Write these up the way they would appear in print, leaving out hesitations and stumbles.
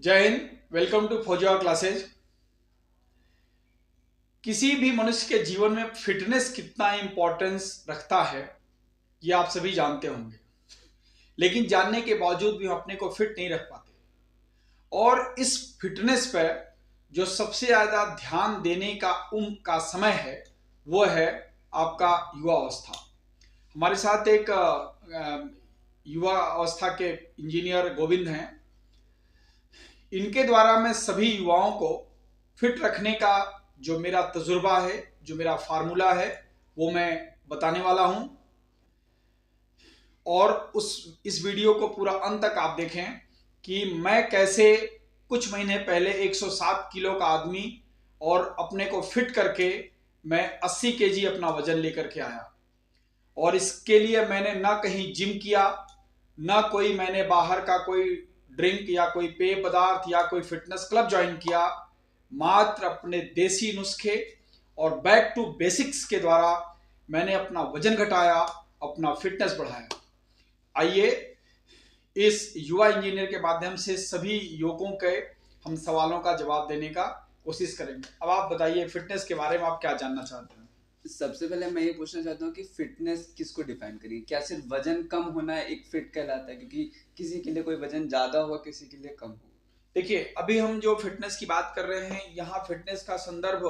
जय Hind. Welcome to Fauzia classes. किसी भी मनुष्य के जीवन में फिटनेस कितना इंपॉर्टेंस रखता है ये आप सभी जानते होंगे, लेकिन जानने के बावजूद भी हम अपने को फिट नहीं रख पाते। और इस फिटनेस पर जो सबसे ज़्यादा ध्यान देने का उम्र का समय है वो है आपका युवा अवस्था। हमारे साथ एक युवा अवस्था के इंजीनियर गोविंद हैं। इनके द्वारा मैं सभी युवाओं को फिट रखने का जो मेरा तजुर्बा है, जो मेरा फार्मूला है, वो मैं बताने वाला हूं। और इस वीडियो को पूरा अंत तक आप देखें कि मैं कैसे कुछ महीने पहले 107 किलो का आदमी और अपने को फिट करके मैं 80 केजी अपना वजन लेकर के आया। और इसके लिए मैंने ना कहीं जिम किया, ना कोई मैंने बाहर का कोई ड्रिंक या कोई पेय पदार्थ या कोई फिटनेस क्लब ज्वाइन किया। मात्र अपने देसी नुस्खे और बैक टू बेसिक्स के द्वारा मैंने अपना वजन घटाया, अपना फिटनेस बढ़ाया। आइए इस युवा इंजीनियर के माध्यम से सभी युवकों के हम सवालों का जवाब देने का कोशिश करेंगे। अब आप बताइए फिटनेस के बारे में आप क्या जानना चाहते हैं? सबसे पहले मैं ये पूछना चाहता हूँ कि फिटनेस किसको डिफाइन करिए। क्या सिर्फ वजन कम होना एक फिट कहलाता है? क्योंकि किसी के लिए कोई वजन ज्यादा हो, किसी के लिए कम हो। देखिए, अभी हम जो फिटनेस की बात कर रहे हैं, यहाँ फिटनेस का संदर्भ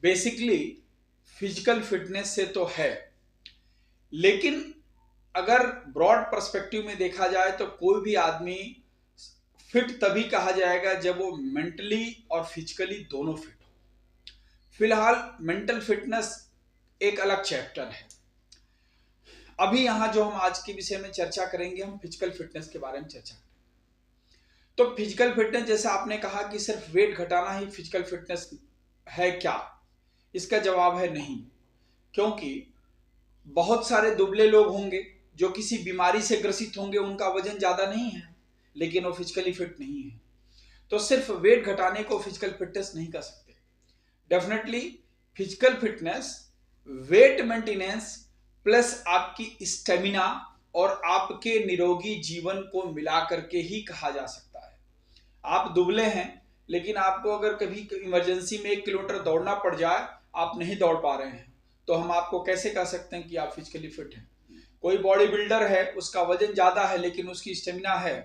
बेसिकली फिजिकल फिटनेस से तो है, लेकिन अगर ब्रॉड पर्सपेक्टिव में देखा जाए तो कोई भी आदमी फिट तभी कहा जाएगा जब वो मेंटली और फिजिकली दोनों फिट हो। फिलहाल मेंटल फिटनेस एक अलग चैप्टर है। अभी यहां जो हम आज के विषय में चर्चा करेंगे, हम फिजिकल फिटनेस के बारे में चर्चा करेंगे। तो फिजिकल फिटनेस, जैसे आपने कहा कि सिर्फ वेट घटाना ही फिजिकल फिटनेस है क्या, इसका जवाब है नहीं। क्योंकि बहुत सारे दुबले लोग होंगे जो किसी बीमारी से ग्रसित होंगे, उनका वजन ज्यादा नहीं है लेकिन वो फिजिकली फिट नहीं है। तो सिर्फ वेट घटाने को फिजिकल फिटनेस नहीं कर सकते। Definitely physical fitness wait maintenance plus आपकी स्टेमिना और आपके निरोगी जीवन को मिला करके ही कहा जा सकता है। आप दुबले हैं लेकिन आपको अगर कभी इमरजेंसी में 1 किलोमीटर दौड़ना पड़ जाए, आप नहीं दौड़ पा रहे हैं, तो हम आपको कैसे कह सकते हैं कि आप फिजिकली फिट हैं? कोई बॉडी बिल्डर है, उसका वजन ज्यादा है लेकिन उसकी स्टेमिना है,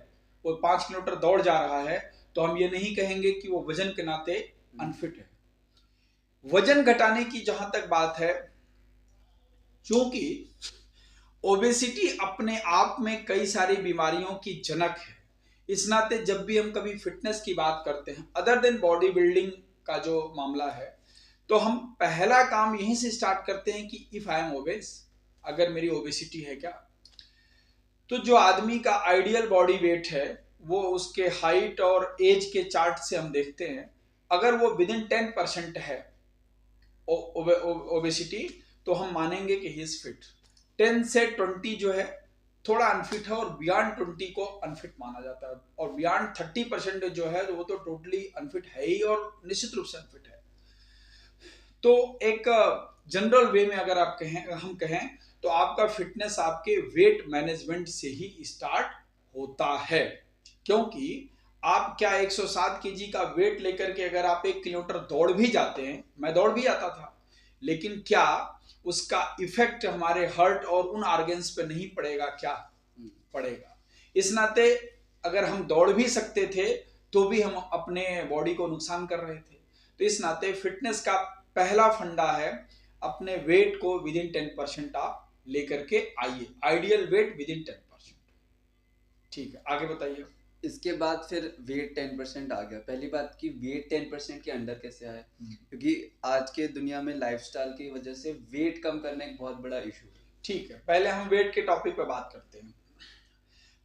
वो 5 किलोमीटर दौड़ जा रहा है, तो हम ये नहीं कहेंगे कि वो वजन के नाते अनफिट है। वजन घटाने की जहां तक बात है, क्योंकि ओबेसिटी अपने आप में कई सारी बीमारियों की जनक है, इस नाते जब भी हम कभी फिटनेस की बात करते हैं, अदर देन बॉडी बिल्डिंग का जो मामला है, तो हम पहला काम यहीं से स्टार्ट करते हैं कि इफ आई एम ओबेस, अगर मेरी ओबेसिटी है क्या। तो जो आदमी का आइडियल बॉडी वेट है वो उसके हाइट और एज के चार्ट से हम देखते हैं। अगर वो विद इन 10% है ओबेसिटी, तो हम मानेंगे कि ही इज फिट। 10 से 20 जो है थोड़ा अनफिट है, और बियॉन्ड 20 को अनफिट माना जाता है, और बियॉन्ड 30% जो है वो तो टोटली अनफिट है ही, और निश्चित रूप से अनफिट है। तो एक जनरल वे में अगर आप कहें, हम कहें, तो आपका फिटनेस आपके वेट मैनेजमेंट से ही स्टार्ट होता है। क्योंकि आप क्या 107 केजी का वेट लेकर के अगर आप 1 किलोमीटर दौड़ भी जाते हैं, मैं दौड़ भी जाता था, लेकिन क्या उसका इफेक्ट हमारे हार्ट और उन ऑर्गन्स पे नहीं पड़ेगा? क्या पड़ेगा। इस नाते अगर हम दौड़ भी सकते थे तो भी हम अपने बॉडी को नुकसान कर रहे थे। तो इस नाते फिटनेस का पहला फंडा है, अपने वेट को विद इन 10% आप लेकर के आइए। Ideal weight with in 10%। ठीक है, आगे बताइए। इसके बाद फिर वेट 10% आ गया। पहली बात कि वेट 10% के अंडर कैसे आया, क्योंकि आज के दुनिया में लाइफस्टाइल की वजह से वेट कम करना एक बहुत बड़ा इशू है। ठीक है, पहले हम वेट के टॉपिक पे बात करते हैं।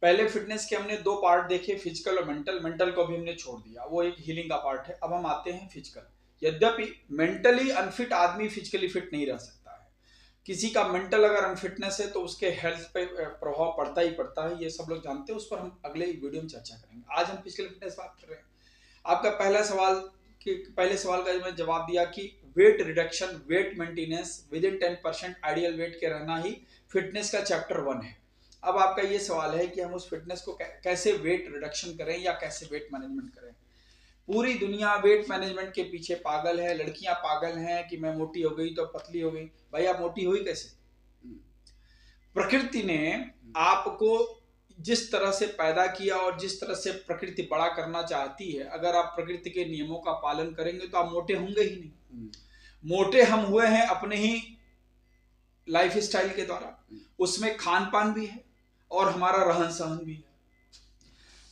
पहले फिटनेस के हमने 2 पार्ट देखे, फिजिकल और मेंटल। मेंटल को भी हमने छोड़ दिया, वो एक हीलिंग का पार्ट है। अब हम आते हैं फिजिकल। यद्यपि मेंटली अनफिट आदमी फिजिकली फिट नहीं रह सकता है। किसी का मेंटल अगर अनफिटनेस है तो उसके हेल्थ पे प्रभाव पड़ता ही पड़ता है, ये सब लोग जानते हैं। उस पर हम अगले वीडियो में चर्चा करेंगे। आज हम फिजिकल फिटनेस बात कर रहे हैं। आपका पहला सवाल कि पहले सवाल का मैं जवाब दिया कि weight reduction, wait maintenance with in 10% ideal weight के रहना ही फिटनेस का चैप्टर 1 है। अब आपका ये सवाल है कि हम उस फिटनेस को कैसे वेट रिडक्शन करें या कैसे वेट मैनेजमेंट करें। पूरी दुनिया वेट मैनेजमेंट के पीछे पागल है, लड़कियां पागल हैं कि मैं मोटी हो गई तो पतली हो गई। भाई आप मोटी हुई कैसे? प्रकृति ने आपको जिस तरह से पैदा किया और जिस तरह से प्रकृति बड़ा करना चाहती है, अगर आप प्रकृति के नियमों का पालन करेंगे तो आप मोटे होंगे ही नहीं। मोटे हम हुए हैं अपने ही लाइफ स्टाइल के द्वारा, उसमें खान पान भी है और हमारा रहन सहन भी है।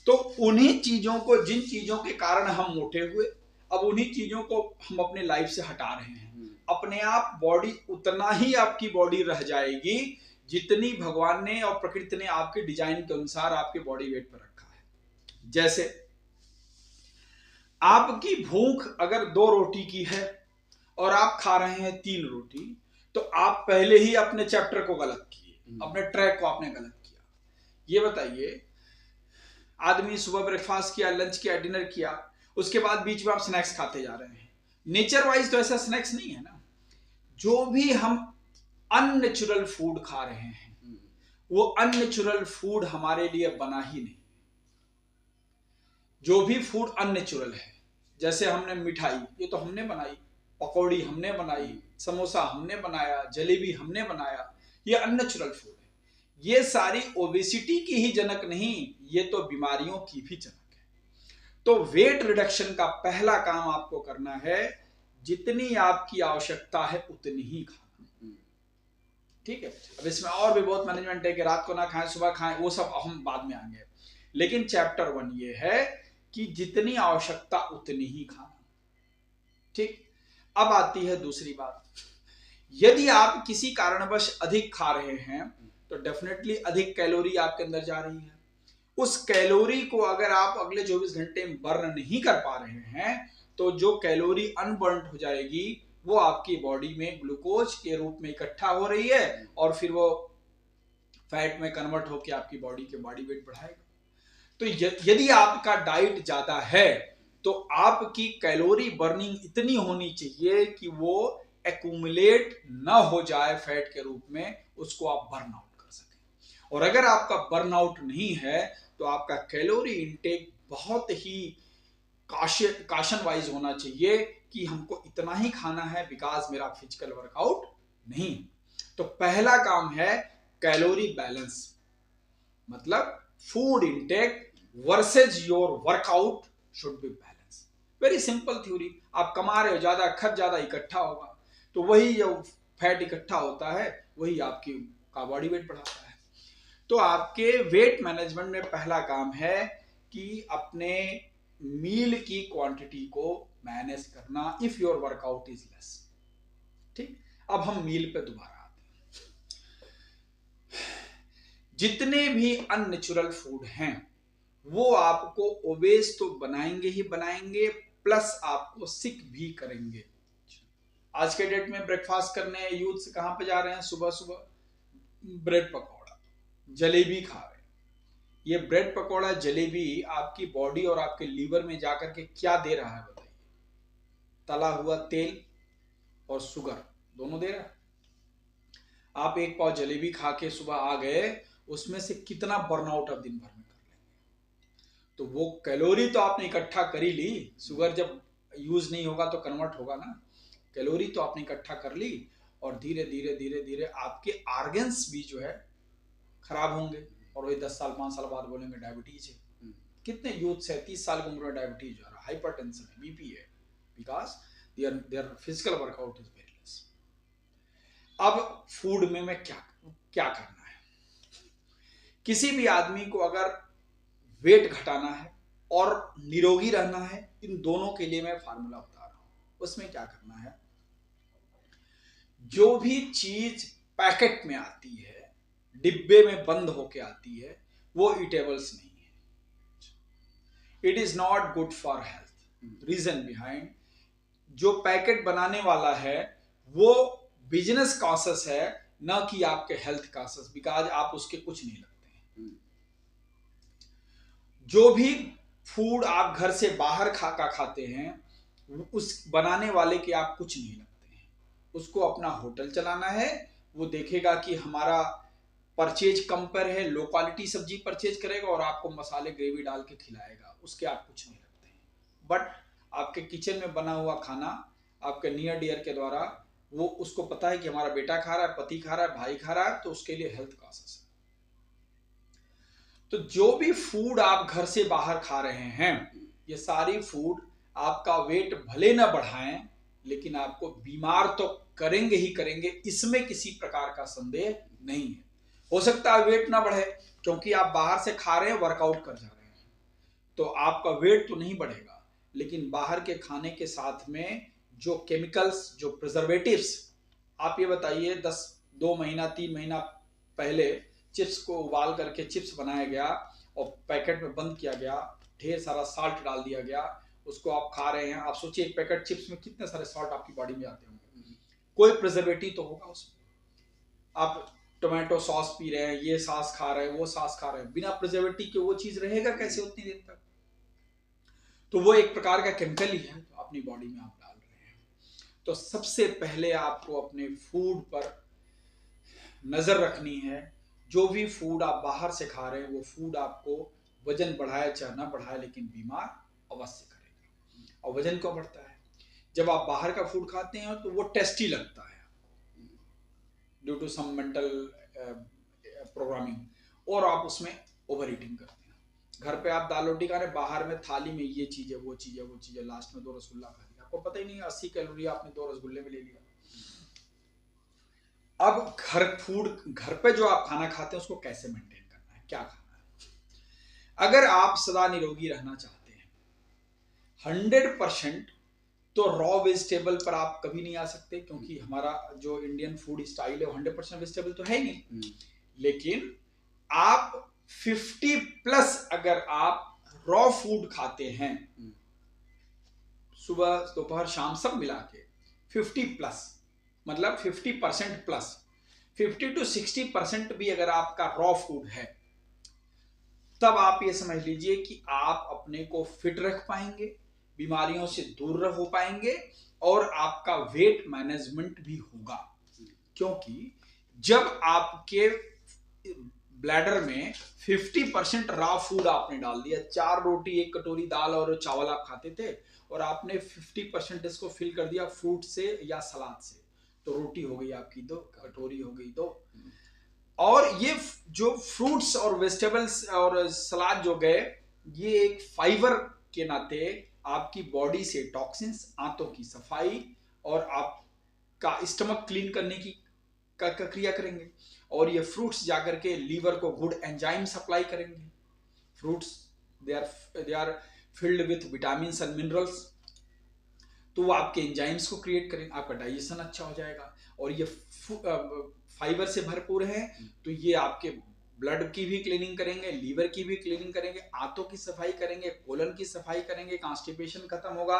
तो उन्हीं चीजों को, जिन चीजों के कारण हम मोटे हुए, अब उन्हीं चीजों को हम अपने लाइफ से हटा रहे हैं। अपने आप बॉडी, उतना ही आपकी बॉडी रह जाएगी जितनी भगवान ने और प्रकृति ने आपके डिजाइन के अनुसार आपके बॉडी वेट पर रखा है। जैसे आपकी भूख अगर 2 रोटी की है और आप खा रहे हैं 3 रोटी, तो आप पहले ही अपने चैप्टर को गलत किए, अपने ट्रैक को आपने गलत किया। ये बताइए, आदमी सुबह ब्रेकफास्ट किया, लंच किया, डिनर किया, उसके बाद बीच में आप स्नैक्स खाते जा रहे हैं। नेचर वाइज तो ऐसा स्नैक्स नहीं है ना। जो भी हम अननेचुरल फूड खा रहे हैं वो अननेचुरल फूड हमारे लिए बना ही नहीं। जो भी फूड अननेचुरल है, जैसे हमने मिठाई, ये तो हमने बनाई, पकौड़ी हमने बनाई, समोसा हमने बनाया, जलेबी हमने बनाया, ये अननेचुरल फूड है। ये सारी ओबेसिटी की ही जनक नहीं, ये तो बीमारियों की भी जनक है। तो वेट रिडक्शन का पहला काम आपको करना है, जितनी आपकी आवश्यकता है उतनी ही खाना। ठीक है। अब इसमें और भी बहुत मैनेजमेंट है कि रात को ना खाएं, सुबह खाएं, वो सब हम बाद में आएंगे। लेकिन चैप्टर 1 ये है कि जितनी आवश्यकता उतनी ही खाना। ठीक। अब आती है दूसरी बात, यदि आप किसी कारणवश अधिक खा रहे हैं तो डेफिनेटली अधिक कैलोरी आपके अंदर जा रही है। उस कैलोरी को अगर आप अगले 24 घंटे में बर्न नहीं कर पा रहे हैं तो जो कैलोरी अनबर्न्ड हो जाएगी वो आपकी बॉडी में ग्लूकोज के रूप में इकट्ठा हो रही है और फिर वो फैट में कन्वर्ट होकर आपकी बॉडी के बॉडी वेट बढ़ाएगा। तो यदि आपका डाइट ज्यादा है तो आपकी कैलोरी बर्निंग इतनी होनी चाहिए कि वो एक्यूमुलेट न हो जाए फैट के रूप में, उसको आप बर्न आउट कर सकें। और अगर आपका बर्न आउट नहीं है तो आपका कैलोरी इनटेक बहुत ही काशन वाइज होना चाहिए कि हमको इतना ही खाना है बिकॉज मेरा फिजिकल वर्कआउट नहीं। तो पहला काम है कैलोरी बैलेंस, मतलब food intake versus your workout should be balance. Very simple theory. आप कमा रहे हो ज्यादा, खर्च ज्यादा, इकट्ठा होगा, तो वही जो फैट इकट्ठा होता है वही आपकी का बॉडी वेट बढ़ाता है। तो आपके वेट मैनेजमेंट में पहला काम है कि अपने मील की क्वांटिटी को मैनेज करना, if your workout is less. ठीक। अब हम मील पे दोबारा आते हैं। जितने भी अननेचुरल फूड हैं वो आपको ओबेस तो बनाएंगे ही बनाएंगे, प्लस आपको सिक भी करेंगे। आज के डेट में ब्रेकफास्ट करने यूथ से कहां पे जा रहे हैं? सुबह सुबह ब्रेड पकौड़ा, जलेबी खा रहे हैं। ये ब्रेड पकौड़ा, जलेबी आपकी बॉडी और आपके लीवर में जाकर के क्या दे रहा है बताइए? तला हुआ तेल और शुगर दोनों दे रहा है। आप एक पाव जलेबी खा के सुबह आ गए, उसमें से कितना बर्नआउट आप दिन भर में कर लेंगे? तो वो कैलोरी तो आपने इकट्ठा कर ही ली, शुगर जब यूज नहीं होगा तो कन्वर्ट होगा ना। कैलोरी तो आपने इकट्ठा कर ली और धीरे धीरे धीरे धीरे आपके ऑर्गन्स भी जो है खराब होंगे और वही 10 साल 5 साल बाद बोलेंगे डायबिटीज है। कितने यूथ 37 साल की उम्र में डायबिटीज हो रहा है, हाइपरटेंशन है, बीपी है, because their physical workout is very less. अब फूड में मैं क्या करना है? किसी भी आदमी को अगर वेट घटाना है और निरोगी रहना है, इन दोनों के लिए मैं फार्मूला बता रहा हूं। उसमें क्या करना है, जो भी चीज पैकेट में आती है, डिब्बे में बंद होके आती है, वो ईटेबल्स नहीं है। It is not good for health. Reason behind, जो पैकेट बनाने वाला है वो बिजनेस कॉसेस है, न कि आपके हेल्थ कॉसेस, बिकॉज आप उसके कुछ नहीं लगते हैं। जो भी फूड आप घर से बाहर खाते हैं, उस बनाने वाले के आप कुछ नहीं लगते हैं। उसको अपना होटल चलाना है, वो देखेगा कि हमारा परचेज कम पर है, लो क्वालिटी सब्जी परचेज करेगा और आपको मसाले ग्रेवी डाल के खिलाएगा, उसके आप कुछ नहीं रखते हैं। बट आपके किचन में बना हुआ खाना आपके नियर डियर के द्वारा, वो उसको पता है कि हमारा बेटा खा रहा है, पति खा रहा है, भाई खा रहा है, तो उसके लिए हेल्थ कॉन्शियस है। तो जो भी फूड आप घर से बाहर खा रहे हैं, ये सारी फूड आपका वेट भले ना बढ़ाएं, लेकिन आपको बीमार तो करेंगे ही करेंगे, इसमें किसी प्रकार का संदेह नहीं है। हो सकता है वेट ना बढ़े क्योंकि आप बाहर से खा रहे हैं, वर्कआउट कर जा रहे हैं, तो आपका वेट तो नहीं बढ़ेगा, लेकिन बाहर के खाने के साथ में जो केमिकल्स, जो प्रिजर्वेटिव्स, आप ये बताइए 2 महीना 3 महीना पहले चिप्स को उबाल करके चिप्स बनाया गया और पैकेट में बंद किया गया, ढेर सारा साल्ट डाल दिया गया, उसको आप खा रहे हैं। आप सोचिए एक पैकेट चिप्स में कितने सारे सॉल्ट आपकी बॉडी में आते होंगे, कोई प्रिजर्वेटिव तो होगा उसमें। आप टोमेटो सॉस पी रहे हैं, ये सॉस खा रहे हैं, वो सॉस खा रहे हैं, बिना प्रिजर्वेटिव के वो चीज रहेगा कैसे उतनी देर तक? तो वो एक प्रकार का केमिकल ही है, तो अपनी बॉडी में आप डाल रहे हैं। तो सबसे पहले आपको अपने फूड पर नजर रखनी है। जो भी फूड आप बाहर से खा रहे हैं, वो फूड आपको वजन बढ़ाए चाहे ना बढ़ाए, लेकिन बीमार अवश्य करेगा। और वजन क्यों बढ़ता है? जब आप बाहर का फूड खाते हैं तो वो टेस्टी लगता है due to some mental programming, और आप उसमें ओवर ईटिंग करते हैं। घर पे आप दाल रोटी खा रहे हैं, बाहर में थाली में ये चीज है, वो चीज है, वो चीज है, लास्ट में 2 रसगुल्ला खा लिया, आपको पता ही नहीं 80 कैलोरी आपने 2 रसगुल्ले में ले लिया। अब घर पे जो आप खाना खाते हैं उसको कैसे मेंटेन करना है, क्या खाना है? अगर आप सदा निरोगी रहना चाहते हैं 100%, तो रॉ वेजिटेबल पर आप कभी नहीं आ सकते, क्योंकि हमारा जो इंडियन फूड स्टाइल है 100% वेजिटेबल तो है ही नहीं। लेकिन आप 50+ अगर आप रॉ फूड खाते हैं, सुबह दोपहर शाम सब मिला के 50+, मतलब 50% प्लस 50 to 60% भी अगर आपका रॉ फूड है, तब आप ये समझ लीजिए कि आप अपने को फिट रख पाएंगे, बीमारियों से दूर हो पाएंगे, और आपका वेट मैनेजमेंट भी होगा। क्योंकि जब आपके ब्लैडर में 50% रॉ फूड आपने डाल दिया, 4 रोटी 1 कटोरी दाल और चावल आप खाते थे, और आपने 50% इसको फिल कर दिया फ्रूट से या सलाद से, तो रोटी हो गई आपकी 2, कटोरी हो गई 2। और ये जो फ्रूट्स और वेजिटेबल्स और सलाद जो गए, ये एक फाइबर के नाते आपकी बॉडी से टॉक्सिन्स, आंतों की सफाई और आपका स्टमक क्लीन करने की क्रिया करेंगे, और ये फ्रूट्स जाकर के लीवर को गुड एंजाइम सप्लाई करेंगे। Fruits they are filled with vitamins and minerals, तो वो आपके एंजाइम्स को क्रिएट करेंगे, आपका डाइजेशन अच्छा हो जाएगा। और ये फाइबर से भरपूर है, तो ये आपके ब्लड की भी क्लीनिंग करेंगे, लीवर की भी क्लीनिंग करेंगे, आंतों की सफाई करेंगे, कोलन की सफाई करेंगे, कॉन्स्टिपेशन खत्म होगा,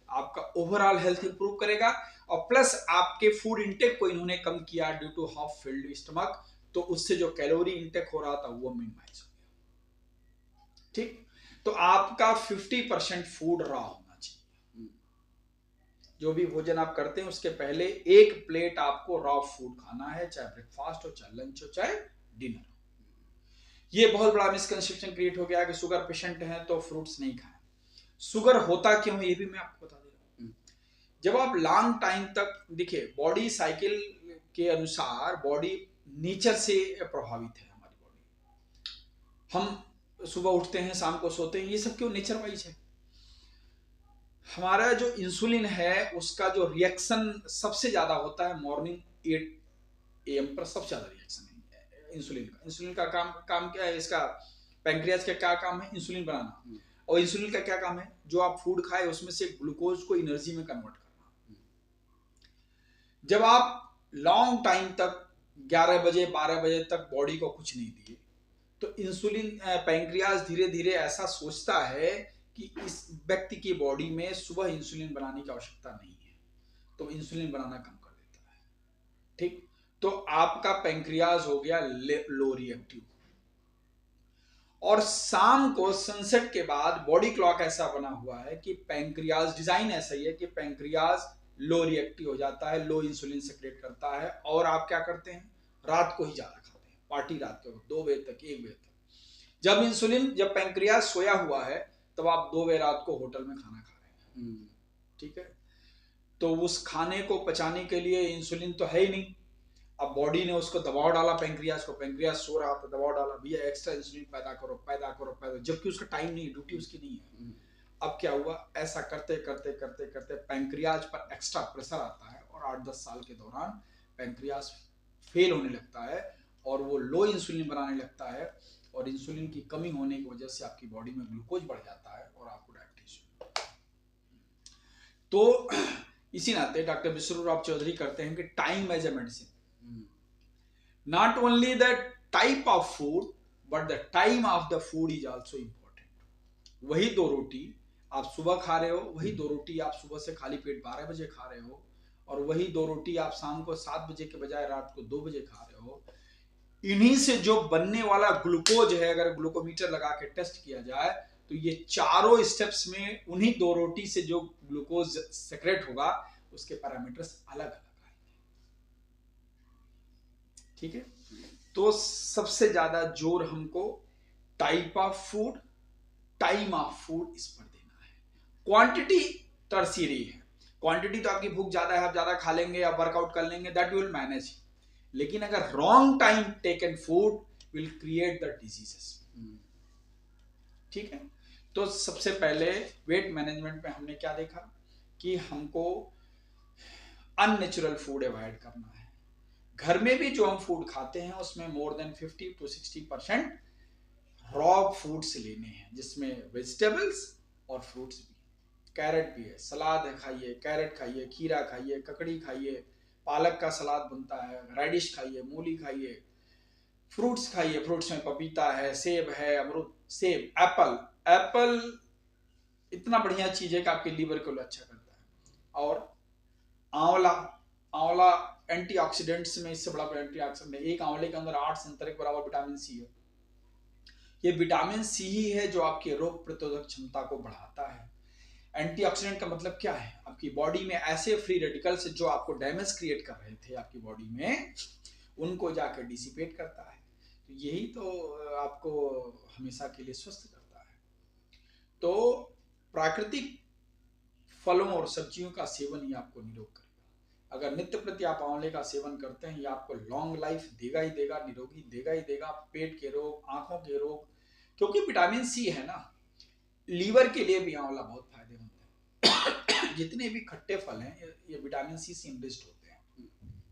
आपका ओवरऑल हेल्थ इंप्रूव करेगा। और प्लस आपके फूड इंटेक को इन्होंने कम किया due to half filled stomach, तो उससे जो कैलोरी इंटेक हो रहा था वो मिनिमाइज हो गया। ठीक, तो आपका 50% फूड रॉ होना चाहिए। जो भी भोजन आप करते हैं उसके पहले 1 प्लेट आपको रॉ फूड खाना है, चाहे ब्रेकफास्ट हो, चाहे लंच हो, चाहे डिनर हो। ये बहुत बड़ा मिसकंसेप्शन क्रिएट हो गया कि शुगर पेशेंट हैं तो फ्रूट्स नहीं खाएं। शुगर होता क्यों है ये भी मैं आपको बता दे रहा हूँ। जब आप लॉन्ग टाइम तक, देखिए बॉडी साइकिल के अनुसार बॉडी नेचर से प्रभावित है। हमारी बॉडी, हम सुबह उठते हैं, शाम को सोते हैं, ये सब क्यों नेचर वाइज है। हमारा जो इंसुलिन है उसका जो रिएक्शन सबसे ज्यादा होता है मॉर्निंग 8 AM पर, सबसे ज्यादा रिएक्शन है इंसुलिन का काम क्या है? इसका पैंक्रियाज का क्या काम है? इंसुलिन बनाना। और इंसुलिन का क्या काम है? जो आप फूड खाए उसमें से ग्लूकोज को एनर्जी में कन्वर्ट करना। जब आप लॉन्ग टाइम तक 11 बजे 12 बजे तक बॉडी को कुछ नहीं दिए, तो इंसुलिन पैंक्रियाज धीरे धीरे ऐसा सोचता है कि इस व्यक्ति की बॉडी में सुबह इंसुलिन बनाने की आवश्यकता नहीं है, तो इंसुलिन बनाना कम कर देता है। ठीक, तो आपका पैंक्रियाज हो गया लो रिएक्टिव। और शाम को सनसेट के बाद बॉडी क्लॉक ऐसा बना हुआ है कि पैंक्रियाज डिजाइन ऐसा ही है कि पैंक्रियाज लो रिएक्टिव हो जाता है, लो इंसुलिन सेक्रेट करता है, और आप क्या करते हैं? रात को ही ज्यादा खाते हैं। पार्टी रात के वक्त 2 बजे तक, 1 बजे तक, जब पैंक्रियास सोया हुआ है तब आप 2 बजे रात को होटल में खाना खा रहे हैं, ठीक है। तो उस खाने को पचाने के लिए इंसुलिन तो है ही नहीं, अब बॉडी ने उसको दबाव डाला पैंक्रियास को, पैंक्रियास सो रहा था, दबाव डाला, भैया एक्स्ट्रा इंसुलिन पैदा करो पैदा करो पैदा, जबकि उसका टाइम नहीं, ड्यूटी उसकी नहीं है। अब क्या हुआ, ऐसा करते करते करते करते पैंक्रियाज पर एक्स्ट्रा प्रेशर आता है और 8-10 साल के दौरान पैंक्रियाज फेल होने लगता है और वो लो इंसुलिन बनाने लगता है, और इंसुलिन की कमी होने की वजह से आपकी बॉडी में ग्लूकोज बढ़ जाता है और आपको डायबिटीज। तो इसी नाते डॉक्टर विश्वरूप चौधरी कहते हैं कि time as a medicine, not only the type of food but the time of the food is also important. वही 2 रोटी आप सुबह खा रहे हो, वही 2 रोटी आप सुबह से खाली पेट 12 बजे खा रहे हो, और वही 2 रोटी आप शाम को 7 बजे के बजाय रात को 2 बजे खा रहे हो। इन्हीं से जो बनने वाला ग्लूकोज है, अगर ग्लूकोमीटर लगा के टेस्ट किया जाए तो ये चारों स्टेप्स में उन्हीं 2 रोटी से जो ग्लूकोज सेक्रेट होगा उसके पैरामीटर्स अलग अलग आएंगे, ठीक है। तो सबसे ज्यादा जोर हमको type of food, time of food इस पर देना है। क्वांटिटी टर्शियरी है, क्वांटिटी तो आपकी भूख ज्यादा है, आप ज्यादा खा लेंगे या वर्कआउट कर लेंगे, दैट यू विल मैनेज, लेकिन अगर wrong time taken food will create the diseases, ठीक है। तो सबसे पहले वेट मैनेजमेंट में हमने क्या देखा कि हमको अननेचुरल फूड अवॉइड करना है। घर में भी जो हम फूड खाते हैं उसमें more than 50 to 60% raw foods लेने हैं, जिसमें वेजिटेबल्स और फ्रूट्स भी, कैरेट भी है, सलाद है खाइए, कैरेट खाइए, खीरा खाइए, ककड़ी खाइए, पालक का सलाद बनता है, रेडिश खाइए, मूली खाइए, फ्रूट्स खाइए, फ्रूट्स में पपीता है, सेब है, अमरूद, सेब, एप्पल इतना बढ़िया चीज है कि आपके लीवर को अच्छा करता है। और आंवला एंटीऑक्सीडेंट्स में इससे बड़ा एंटीऑक्सीडेंट है, एक आंवले के अंदर 8 संतरे के बराबर विटामिन सी है। ये विटामिन सी ही है जो आपकी रोग प्रतिरोधक क्षमता को बढ़ाता है। एंटीऑक्सीडेंट का मतलब क्या है, आपकी बॉडी में ऐसे फ्री रेडिकल्स जो आपको डैमेज क्रिएट कर रहे थे आपकी बॉडी में, उनको जाकर डिसिपेट करता है। तो यही तो आपको हमेशा के लिए स्वस्थ करता है। तो प्राकृतिक फलों और सब्जियों का सेवन ही आपको निरोग करेगा। अगर नित्य प्रति आप आंवले का सेवन करते हैं, ये आपको लॉन्ग लाइफ देगा ही देगा, निरोगी देगा ही देगा, पेट के रोग, आंखों के रोग, क्योंकि विटामिन सी है ना। लीवर के लिए भी आंवला बहुत फायदेमंद है। जितने भी खट्टे फल हैं ये विटामिन सी से इनरिच्ड होते हैं,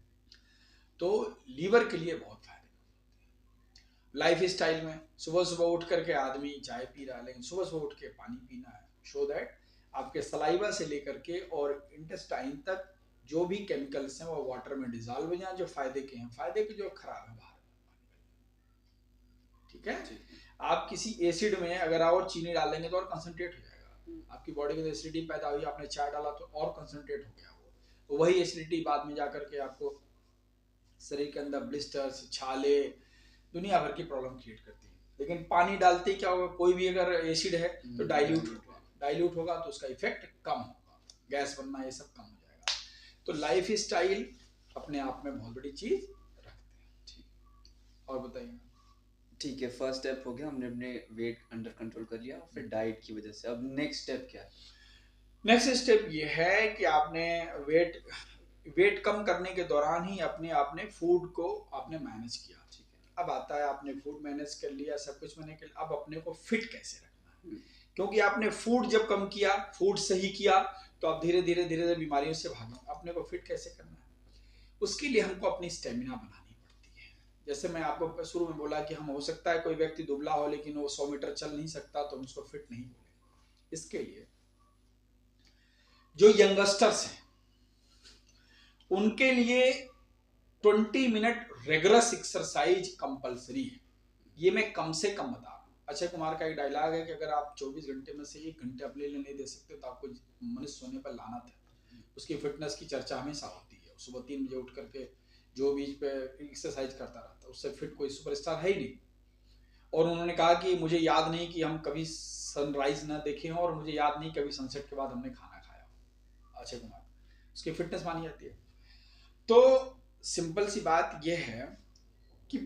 तो लीवर के लिए बहुत फायदेमंद होते हैं। लाइफ स्टाइल में सुबह सुबह उठ करके आदमी चाय पी रहा है, लेकिन सुबह सुबह उठ के पानी पीना है, सो दैट आपके सलाइवा से लेकर के और इंटेस्टाइन तक जो भी केमिकल्स हैं वो वाटर में डिजॉल्व हो जाए, जो फायदे के हैं, फायदे के जो खराब है बाहर, ठीक है। आप किसी एसिड में अगर और चीनी डालेंगे तो और कंसंट्रेट हो जाएगा, आपकी बॉडी में एसिडिटी पैदा हुई, आपने चाय डाला तो और कंसंट्रेट हो गया वो, तो वही एसिडिटी बाद में जाकर के आपको शरीर के अंदर ब्लिस्टर्स, छाले, दुनिया भर की प्रॉब्लम क्रिएट करती है। लेकिन पानी डालते क्या होगा, कोई भी अगर एसिड है तो डाइल्यूट होगा तो उसका इफेक्ट कम होगा, गैस बनना ये सब कम हो जाएगा। तो लाइफ स्टाइल अपने आप में बहुत बड़ी चीज रखते हैं। ठीक, और बताइए। ठीक है, फर्स्ट स्टेप हो गया, हमने अपने वेट अंडर कंट्रोल कर लिया, फिर डाइट की वजह से अब नेक्स्ट स्टेप क्या है? नेक्स्ट स्टेप ये है कि आपने वेट कम करने के दौरान ही आपने फूड को आपने मैनेज किया, ठीक है। अब आता है आपने फूड मैनेज कर लिया, सब कुछ मैंने कर, अब अपने को फिट कैसे रखना है, क्योंकि आपने फूड जब कम किया, फूड सही किया, तो आप धीरे धीरे बीमारियों से भागो। अपने को फिट कैसे करना है, उसके लिए हमको अपनी स्टेमिना बनानी पड़ती है। जैसे मैं आपको शुरू में बोला कि हम, हो सकता है कोई व्यक्ति दुबला हो लेकिन वो 100 मीटर चल नहीं सकता, तो हम उसको फिट नहीं बोले। इसके लिए जो यंगस्टर्स हैं उनके लिए 20 मिनट रेगुलर एक्सरसाइज कंपलसरी है। ये मैं कम से कम बता रहा हूँ। अक्षय कुमार का एक डायलॉग है कि अगर आप 24 घंटे में से 1 घंटे अपने लिए नहीं दे सकते तो आपको मनुष्य होने पर लानत है। उसकी फिटनेस की चर्चा हमेशा होती है। सुबह 3 बजे उठ करके जो बीच पे एक्सरसाइज करता रहता है, उससे फिट कोई सुपरस्टार है ही नहीं। और उन्होंने कहा कि मुझे याद नहीं कि हम कभी सनराइज ना देखे हों, और मुझे याद नहीं कभी सनसेट के बाद हमने खाना खाया हो। अक्षय कुमार, उसकी फिटनेस मानी जाती है। तो सिंपल सी बात यह है कि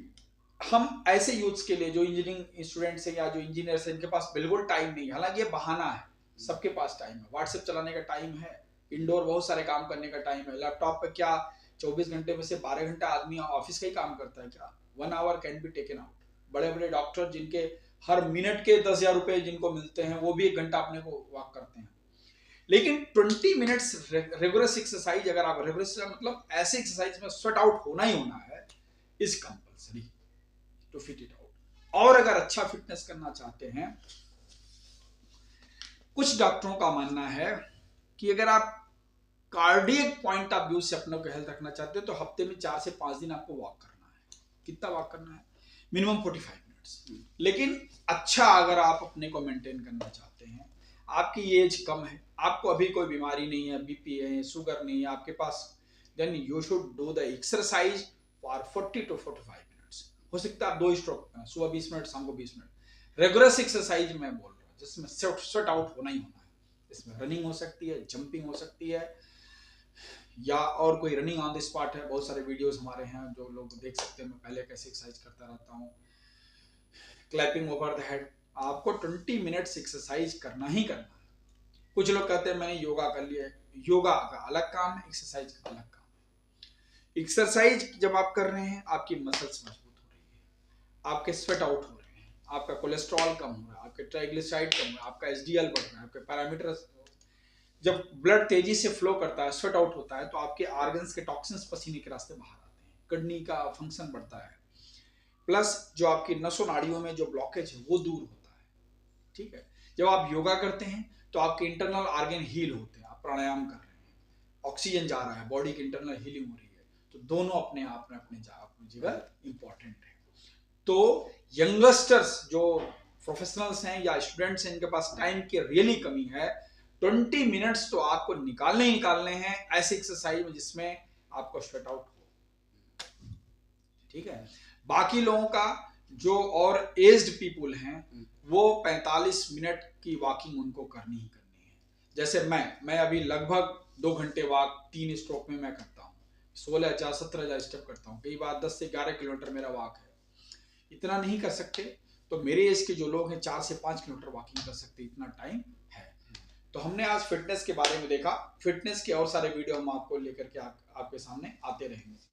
हम ऐसे यूथ्स के लिए जो इंजीनियरिंग स्टूडेंट्स हैं या जो इंजीनियर्स हैं, इनके पास बिल्कुल टाइम नहीं है। हालांकि ये बहाना है, सबके पास टाइम है, व्हाट्सएप चलाने का टाइम है, इंडोर बहुत सारे काम करने का टाइम है। लैपटॉप पे क्या 24 घंटे में से 12 घंटा आदमी ऑफिस का ही काम करता है क्या? 1 hour can be taken out. बड़े बड़े डॉक्टर जिनके हर मिनट के 10,000 रुपए जिनको मिलते हैं, वो भी 1 घंटा अपने को वॉक करते हैं। लेकिन 20 मिनट्स रेगुलर एक्सरसाइज, अगर आप रेगुलर मतलब ऐसे एक्सरसाइज में स्वेट आउट होना ही होना है, is compulsory to fit it out. और अगर अच्छा फिटनेस करना चाहते हैं, कुछ डॉक्टरों का मानना है कि अगर आप कार्डियक पॉइंट ऑफ व्यू से अपने को हेल्थ रखना चाहते हो तो हफ्ते में 4 से 5 दिन आपको वॉक करना है। कितना वॉक करना है? Minimum 45 minutes. लेकिन अच्छा अगर आप अपने को मेंटेन करना चाहते हैं, आपकी एज कम है, आपको अभी कोई बीमारी नहीं है, बीपी है, शुगर नहीं है आपके पास, then you should do the exercise for 40 to 45 minutes. हो सकता है आप 2 स्ट्रोक, सुबह 20 मिनट, शाम को 20 मिनट। रेगुलर एक्सरसाइज मैं बोल रहा हूँ जिसमें स्वेट आउट होना ही होना है। इसमें रनिंग हो सकती है, जंपिंग हो सकती है, या और कोई रनिंग ऑन द स्पॉट है। बहुत सारे वीडियोस हमारे हैं जो लोग देख सकते हैं, मैं पहले कैसे एक्सरसाइज करता रहता हूँ। क्लैपिंग ओवर द हेड, आपको 20 मिनट्स एक्सरसाइज करना ही करना है। कुछ लोग कहते हैं मैंने योगा कर लिया है, योगा का अलग काम है, एक्सरसाइज का अलग काम है। एक्सरसाइज जब आप कर रहे हैं, आपकी मसल्स मजबूत हो रही है, आपके स्वेट आउट हो रहे हैं, आपका कोलेस्ट्रॉल कम हो रहा है, आपके ट्राइग्लिसराइड कम हो रहा है, आपका एचडीएल बढ़ रहा है, आपके पैरामीटर, जब ब्लड तेजी से फ्लो करता है, स्वेट आउट होता है, तो आपके ऑर्गन्स के टॉक्सिन्स पसीने के रास्ते बाहर आते हैं, किडनी का फंक्शन बढ़ता है, प्लस जो आपकी नसों नाड़ियों में जो ब्लॉकेज है वो दूर होता है। ठीक है, जब आप योगा करते हैं तो आपके इंटरनल ऑर्गन हील होते हैं, आप प्राणायाम कर रहे हैं, ऑक्सीजन जा रहा है, बॉडी की इंटरनल हीलिंग हो रही है, तो दोनों अपने आप में अपनी जगह इंपॉर्टेंट है। तो यंगस्टर्स जो प्रोफेशनल्स हैं या स्टूडेंट्स हैं, इनके पास टाइम की रियली कमी है, 20 मिनट्स तो आपको निकालने ही निकालने हैं ऐसे एक्सरसाइज में जिसमें आपको स्वेट आउट हो। ठीक है, बाकी लोगों का जो और एज्ड पीपुल हैं, वो 45 मिनट की वॉकिंग उनको करनी ही करनी है। जैसे मैं अभी लगभग 2 घंटे वॉक 3 स्ट्रोक में मैं करता हूँ, 16,000 17,000 स्टेप करता हूँ, कई बार 10 से 11 किलोमीटर मेरा वॉक है। इतना नहीं कर सकते तो मेरे एज के जो लोग हैं 4 से 5 किलोमीटर वॉकिंग कर सकते, इतना टाइम है। तो हमने आज फिटनेस के बारे में देखा। फिटनेस के और सारे वीडियो हम आपको लेकर के आपके सामने आते रहेंगे।